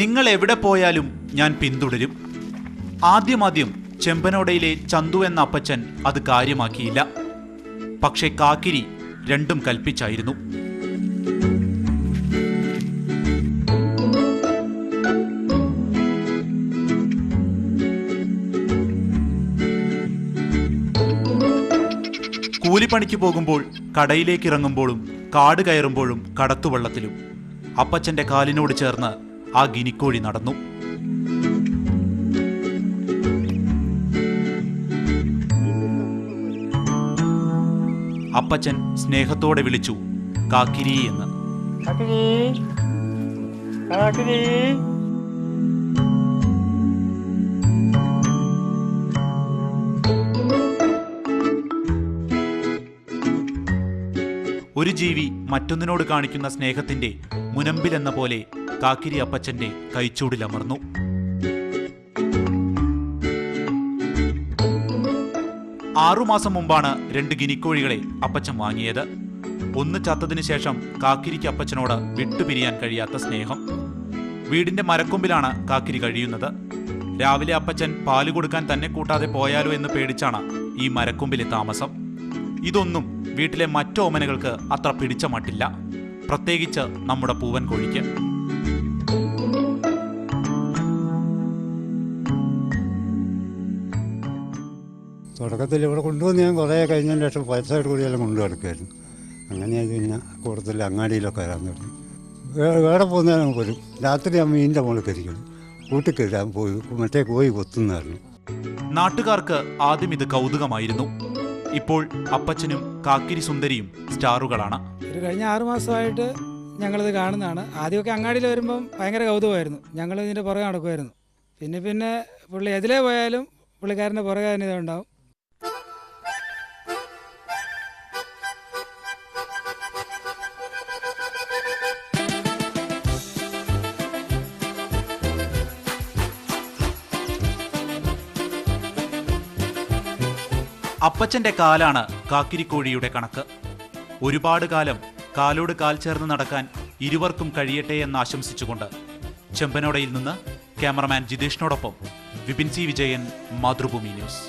നിങ്ങൾ എവിടെ പോയാലും ഞാൻ പിന്തുടരും. ആദ്യം ചെമ്പനോടയിലെ ചന്തു എന്ന അപ്പച്ചൻ അത് കാര്യമാക്കിയില്ല. പക്ഷേ കാക്കിരി രണ്ടും കൽപ്പിച്ചായിരുന്നു. കൂലിപ്പണിക്ക് പോകുമ്പോൾ, കടയിലേക്ക് ഇറങ്ങുമ്പോഴും, കാട് കയറുമ്പോഴും, കടത്തുവള്ളത്തിലും അപ്പച്ചന്റെ കാലിനോട് ചേർന്ന് ആ ഗിനിക്കോഴി നടന്നു. അപ്പച്ചൻ സ്നേഹത്തോടെ വിളിച്ചു കാക്കിരി എന്ന്. ഒരു ജീവി മറ്റൊന്നിനോട് കാണിക്കുന്ന സ്നേഹത്തിന്റെ മുനമ്പിലെന്ന പോലെ കാക്കിരി അപ്പച്ചന്റെ കൈച്ചൂടിലമർന്നു. ആറുമാസം മുമ്പാണ് 2 ഗിനിക്കോഴികളെ അപ്പച്ചൻ വാങ്ങിയത്. ഒന്ന് ചത്തതിനു ശേഷം കാക്കിരിക്ക് അപ്പച്ചനോട് വിട്ടുപിരിയാൻ കഴിയാത്ത സ്നേഹം. വീടിന്റെ മരക്കൊമ്പിലാണ് കാക്കിരി കഴിയുന്നത്. രാവിലെ അപ്പച്ചൻ പാല് കൊടുക്കാൻ തന്നെ കൂട്ടാതെ പോയാലോ എന്ന് പേടിച്ചാണ് ഈ മരക്കൊമ്പിലെ താമസം. ഇതൊന്നും വീട്ടിലെ മറ്റു ഓമനകൾക്ക് അത്ര പിടിച്ച മട്ടില്ല, പ്രത്യേകിച്ച് നമ്മുടെ പൂവൻ കോഴിക്ക്. തുടക്കത്തിൽ ഇവിടെ കൊണ്ടുവന്ന് ഞാൻ കുറേ കഴിഞ്ഞതിന് ശേഷം പൈസയുടെ കൂടിയെല്ലാം കൊണ്ടു കിടക്കുമായിരുന്നു. അങ്ങനെ പിന്നെ കൂടുതൽ അങ്ങാടിയിലൊക്കെ വരാൻ തുടങ്ങി. വേറെ പോകുന്നതിനും വരും. രാത്രി ഞാൻ മീനിൻ്റെ മുകളിൽ കരിക്കണം, കൂട്ടിക്കരുതാൻ പോയി മറ്റേ കോഴി കൊത്തുന്നതായിരുന്നു. നാട്ടുകാർക്ക് ആദ്യം ഇത് കൗതുകമായിരുന്നു. ഇപ്പോൾ അപ്പച്ചനും കാക്കിരി സുന്ദരിയും സ്റ്റാറുകളാണ്. ഒരു കഴിഞ്ഞ 6 മാസമായിട്ട് ഞങ്ങളിത് കാണുന്നതാണ്. ആദ്യമൊക്കെ അങ്ങാടിയിൽ വരുമ്പം ഭയങ്കര കൗതുകമായിരുന്നു. ഞങ്ങൾ ഇതിൻ്റെ പുറകെ നടക്കുമായിരുന്നു. പിന്നെ പുള്ളി എതിലേ പോയാലും പുള്ളിക്കാരൻ്റെ പുറകെ തന്നെ ഇതുണ്ടാവും. അപ്പച്ചന്റെ കാലാണ് കാക്കിരിക്കോഴിയുടെ കണക്ക്. ഒരുപാട് കാലം കാലോട് കാൽ ചേർന്ന് നടക്കാൻ ഇരുവർക്കും കഴിയട്ടെ എന്ന് ആശംസിച്ചുകൊണ്ട് ചെമ്പനോടയിൽ നിന്ന് ക്യാമറമാൻ ജിതേഷിനോടൊപ്പം വിപിൻ സി വിജയൻ, മാതൃഭൂമി ന്യൂസ്.